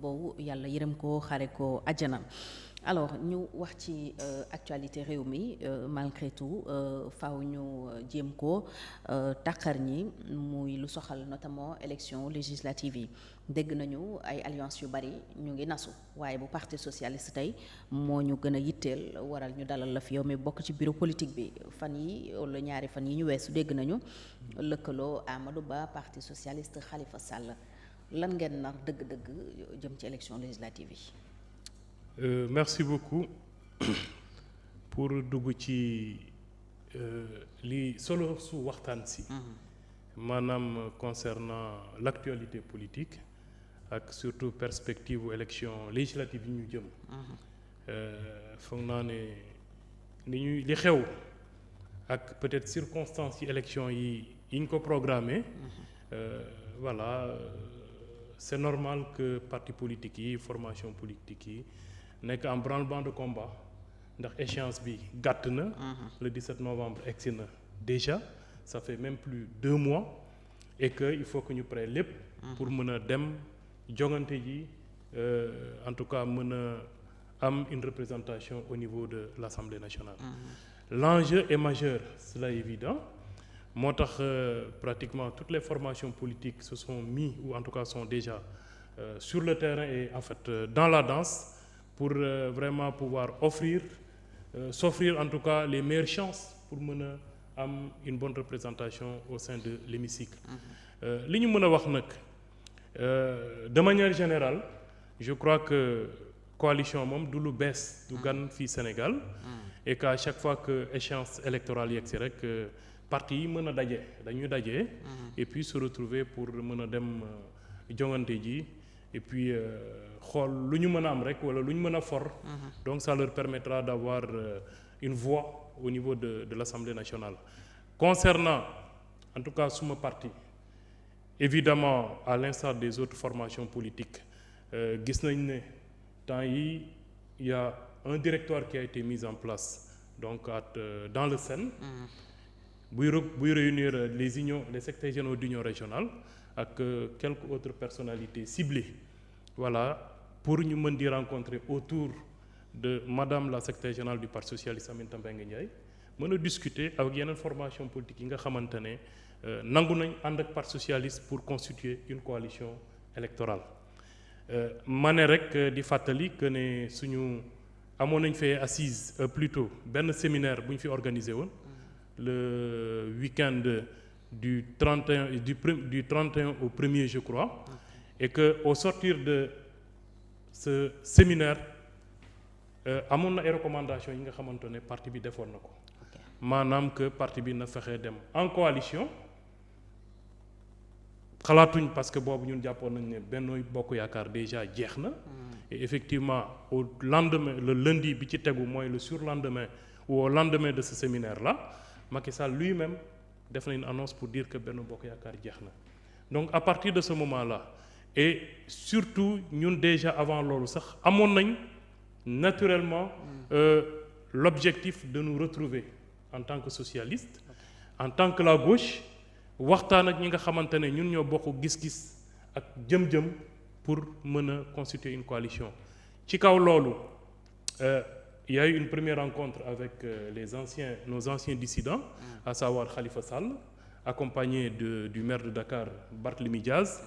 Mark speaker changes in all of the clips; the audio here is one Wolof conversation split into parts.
Speaker 1: boobu yàlla yërëm ko xare ko àjjana. Alors ñu wax ci actualité réew mi malgré tout faaw ñu jéem ko tàqar ñi muy lu soxal notamment élection législative yi dégg nañu ay alliance yu bari ñu ngi nasu waaye bu parti socialiste tey moo ñu gën a yitteel waral ñu dalal la fi yow mi bokk ci bureau politique bi fan yi wala ñaari fan yi ñu weesu dégg nañu lëkkaloo Amadou Ba parti socialiste Khalifa Sall lan ngeen nar dëgg-dëgg jëm ci élection législative yi.
Speaker 2: Merci beaucoup pour dugg ci li solo su waxtaan si maanaam concernant l'actualité politique ak surtout perspective u élection législative yi ñu jëm foog naa ne li xew ak peut-être circonstances yi élection yi ñu ko programmé voilà c'est normal que parti politique yi formation politique yi nekk en branle-bas de combat ndax échéance bi gàtt na le 17 novembre egsi na déjà ça fait même plus 2 mois et que il faut que ñu prêt lépp pour mën a dem jongante ji en tout cas mën a am une représentation au niveau de l'Assemblée nationale l'enjeu est majeur, cela est évident moo tax pratiquement toutes les formations politiques se sont mis ou en tout cas sont déjà sur le terrain et en fait dans la danse pour vraiment pouvoir s'offrir en tout cas les meilleures chances pour mën a am une bonne représentation au sein de l'hémicycle li ñu mën a wax nag de manière générale je crois que coalition moom du lu bees du gan fii Sénégal et qu'à chaque fois que échéance électorale yegg si rek parti yi mën a dañuy daje et puis se retrouver pour mën a dem jongante ji et puis xool lu ñu mën a am rek wala lu ñu mën a for donc ça leur permettra d'avoir une voix au niveau de l'Assemblée nationale concernant en tout cas suma parti évidemment à l'instar des autres formations politiques gis nañ ne temps yi il y a un directoire qui a été mis en place donc dans le SEN buy réunir les secrétaires généraux d'union régionale ak quelques autres personnalités ciblées voilà pour ñu mën di rencontrer autour de madame la secrétaire générale du parti socialiste Aminata Mbengue Ndiaye mën a discuter avec yeneen formation politique yi nga xamante ne nangu nañ ànd ak parti socialiste pour constituer une coalition électorale ma ne rek di fàttali que ne suñu amoon nañ fee assise plutôt benn séminaire bu ñu fi organisé woon le week-end du 31 au 1er je crois et que au sortir de ce séminaire amoon na ay recommandations yi nga xamante ne parti bi defoon na ko maanaam que parti bi na fexe dem en coalition xalaatuñ parce que boobu ñun jàppoon nañ ne Benno Bokk Yaakaar déjà jeex na et effectivement au lendemain le lundi bi ci tegu mooy le surlendemain ou au lendemain de ce séminaire là Macky Sall lui-même def na une annonce pour dire que Benno Bokk Yaakaar jeex na donc à partir de ce moment-là et surtout ñun déjà avant loolu sax amoon nañ naturellement l'objectif de nous retrouver en tant que socialistes en tant que la gauche waxtaan ak ñi nga xamante ne ñun ñoo bokk gis-gis ak jëm-jëm pour mën a constituer une coalition ci kaw loolu il y a eu une première rencontre avec nos anciens dissidents à savoir Khalifa Sall accompagné du maire de Dakar Barthélémy Diaz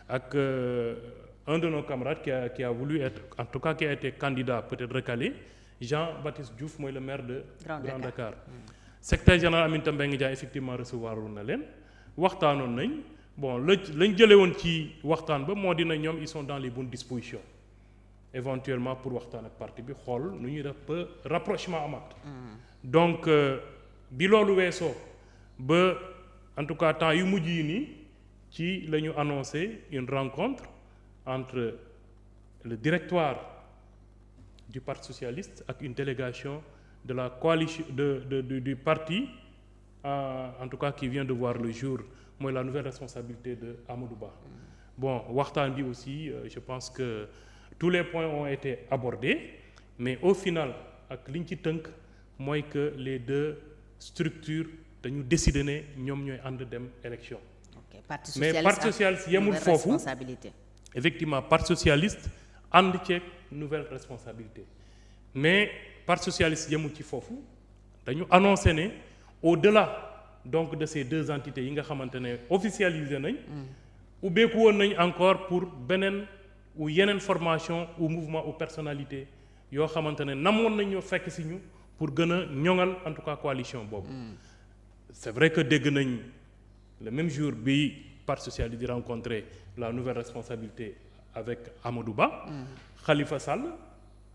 Speaker 2: ak un de nos camarades qui a voulu être en tout cas qui a été candidat peut-être recalé Jean-Baptiste Diouf mooy le maire de Grand Dakar secrétaire général Aminata Mbengue Ndiaye effectivement recevoir woon na leen waxtaanoon nañ bon lañ jëlee woon ci waxtaan ba moo dina ñoom ils sont dans les bonnes dispositions éventuellement pour waxtaan ak parti bi xool nu ñuy def ba rapprochement amaat donc bi loolu weesoo ba en tout cas temps yu mujj yi nii ci la ñu annoncé une rencontre entre le directoire du Parti socialiste ak une délégation de la coalition du parti en tout cas qui vient de voir le jour mooy la nouvelle responsabilité de Amadou Ba bon waxtaan bi aussi je pense que tous les points ont été abordés mais au final ak li ñu ci tënk mooy que les deux structures dañu décider ne ñoom ñooy ànd dem élection
Speaker 1: Parti
Speaker 2: mais
Speaker 1: socialiste
Speaker 2: parti socialiste yemul foofu effectivement parti socialiste ànd ceeg nouvelle responsabilité mais parti socialiste yemul ci foofu dañu annoncé ne au-delà donc de ces deux entités yi nga xamante ne officialisé nañ ubbeeku woon nañ encore pour beneen ou yeneen formation ou mouvement ou personnalité yoo xamante ne namoon nañ ñoo fekk si ñu pour gën a ñoŋal en tout cas coalition boobu c'est vrai que dégg nañ le même jour bi parti socialiste di rencontrer la nouvelle responsabilité avec Amadou Ba Khalifa Sall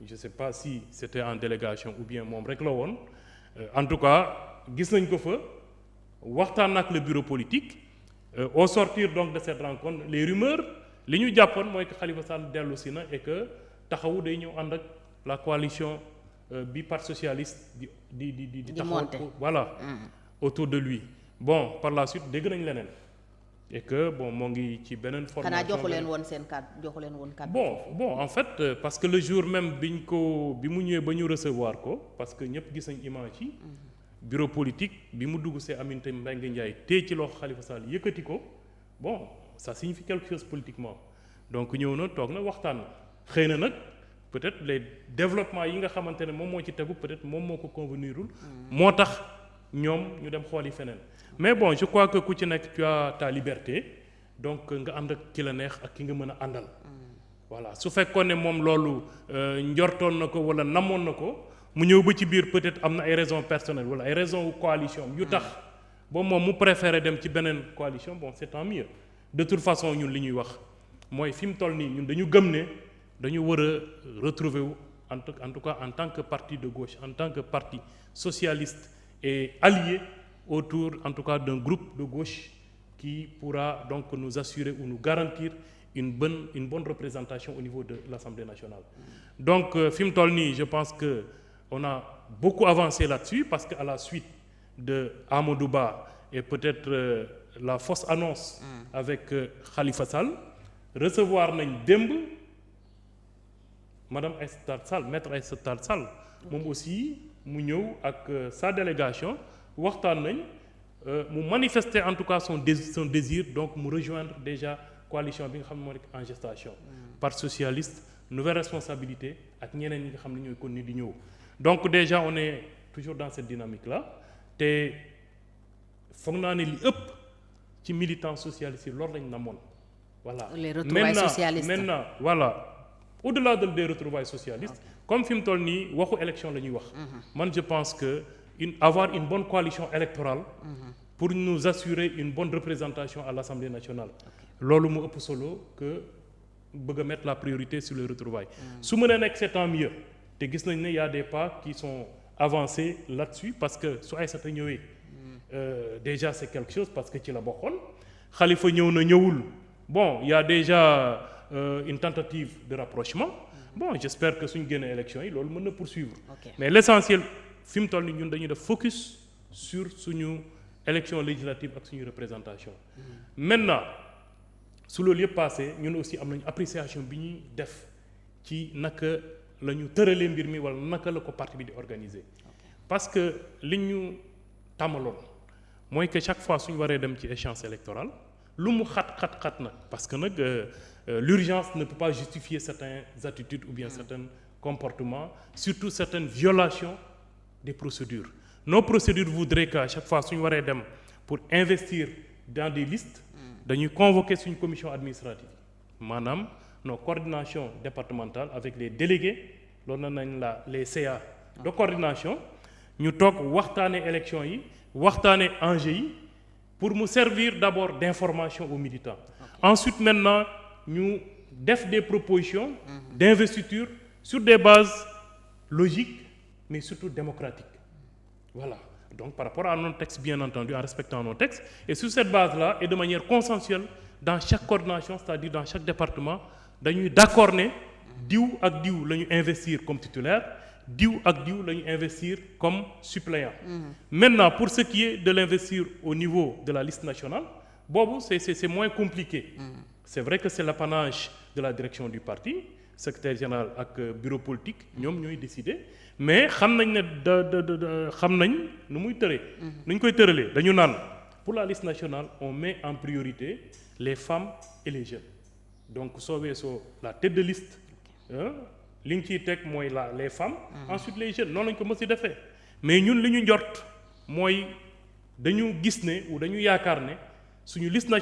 Speaker 2: je sais pas si c'était en délégation ou bien moom rek la woon en tout cas gis nañ ko fa waxtaan ak le bureau politique au sortir donc de cette rencontre les rumeurs li ñu jàppoon mooy que Khalifa Sall dellu si na et que taxawu day ñëw ànd ak la coalition bi parti socialiste di taxaw voilà autour de lui bon par la suite dégg nañ leneen et que bon moo ngi ci beneen formation
Speaker 1: xanaa joxu leen woon seen kàddu joxu leen woon kàddu
Speaker 2: bon en fait parce que le jour même bi mu ñëwee ba ñu recevoir ko parce que ñëpp gis nañ image yi bureau politique bi mu dugg see Aminata Mbengue Ndiaye téye ci loxo Khalifa Sall yëkkati ko bon ça signifie quelque chose politiquement donc ñëw na toog na waxtaan na xëy na nag peut-être les développements yi nga xamante ne moom moo ci tegu peut-être moom moo ko convenirul moo tax ñoom ñu dem xooli feneen mais bon je crois que ku ci nekk tu as ta liberté donc nga ànd ak ki la neex ak ki nga mën a àndal voilà su fekkoon ne moom loolu njortoon na ko wala namoon na ko mu ñëw ba ci biir peut-être am na ay raisons personnelles wala ay raisons coalition yu tax ba moom mu préféré dem ci beneen coalition bon c'est tant mieux de toute façon ñun li ñuy wax mooy fi mu toll nii ñun dañu gëm ne dañu war a retrouver wu en tout cas en tant que parti de gauche en tant que parti socialiste et allié autour en tout cas d'un groupe de gauche qui pourra donc nous assurer ou nous garantir une bonne représentation au niveau de l'Assemblée nationale. Donc fi mu toll nii je pense que on a beaucoup avancé là-dessus parce que à la suite de Amadou Ba et peut-être la fausse annonce avec Khalifa Sall recevoir nañ démb madame Aïssata Tall Sall maître Aïssata Tall Sall moom aussi mu ñëw ak sa délégation waxtaan nañ mu manifester en tout cas son désir donc mu rejoindre déjà coalition bi nga xam ne moo nekk en gestation parti socialiste nouvelle responsabilité ak ñeneen ñi nga xam ne ñooy kon ni di ñëw donc déjà on est toujours dans cette dynamique là te foog naa ne li ëpp ci militants socialistes yi loolu lañ namoon voilà
Speaker 1: les retrouvailles socialistes
Speaker 2: maintenant voilà au-delà des retrouvailles socialistes comme fi mu toll nii waxu élection la ñuy wax man je pense que avoir une bonne coalition électorale pour nous assurer une bonne représentation à l'Assemblée nationale loolu mu ëpp solo que bëgg a mettre la priorité sur les retrouvailles su mënee nekk c'est tant mieux te gis nañ ne y a des pas qui sont avancés là-dessus parce que su Aïssata ñëwee déjà c'est quelque chose parce que ci la bokkoon Khalifa ñëw na ñëwul bon il y a déjà une tentative de rapprochement bon j'espère que suñu génnee élection yi loolu mën na poursuivre mais l'essentiel fi mu toll ni ñun dañuy def focus sur suñu élection législative ak suñu représentation maintenant su loolu yëpp passé ñun aussi am nañu appréciation bi ñuy def ci naka la ñu tëralee mbir mi wala naka la ko parti bi di organiser parce que li ñu tàmmaloon mooy que chaque fois suñu waree dem ci échéance électorale lu mu xat nag parce que nag l'urgence ne peut pas justifier certaines attitudes ou bien certains comportements surtout certaines violations des procédures nos procédures voudraient qu'à chaque fois suñu waree dem pour investir dans des listes dañuy convoquer suñu commission administrative maanaam nos coordinations départementales avec les délégués loolu nañ les CA de coordination ñu toog waxtaanee élection yi waxtaanee enjeux yi pour mu servir d'abord d'information aux militants ensuite maintenant ñu def des propositions d'investiture sur des bases logiques mais surtout démocratiques voilà donc par rapport à nos textes bien entendu en respectant nos textes et sur cette base-là et de manière consensuelle dans chaque coordination c'est-à-dire dans chaque département dañuy d'accord ne diw ak diw la ñu investir comme titulaire diw ak diw la ñu investir comme suppléant maintenant pour ce qui est de l'investir au niveau de la liste nationale boobu c'est moins compliqué c'est vrai que c'est l'apanage de la direction du parti secrétaire général ak bureau politique ñoom ñooy décider mais xam nañ ne xam nañ nu muy tëree nu ñu koy tëralee dañu naan pour la liste nationale on met en priorité les femmes et les jeunes donc soo weesoo la tête de liste li nga ciy teg mooy les femmes. ensuite les jeunes noonu lañ ko mës a defee. mais ñun li ñu njort mooy dañu gis ne ou dañu yaakaar ne suñu liste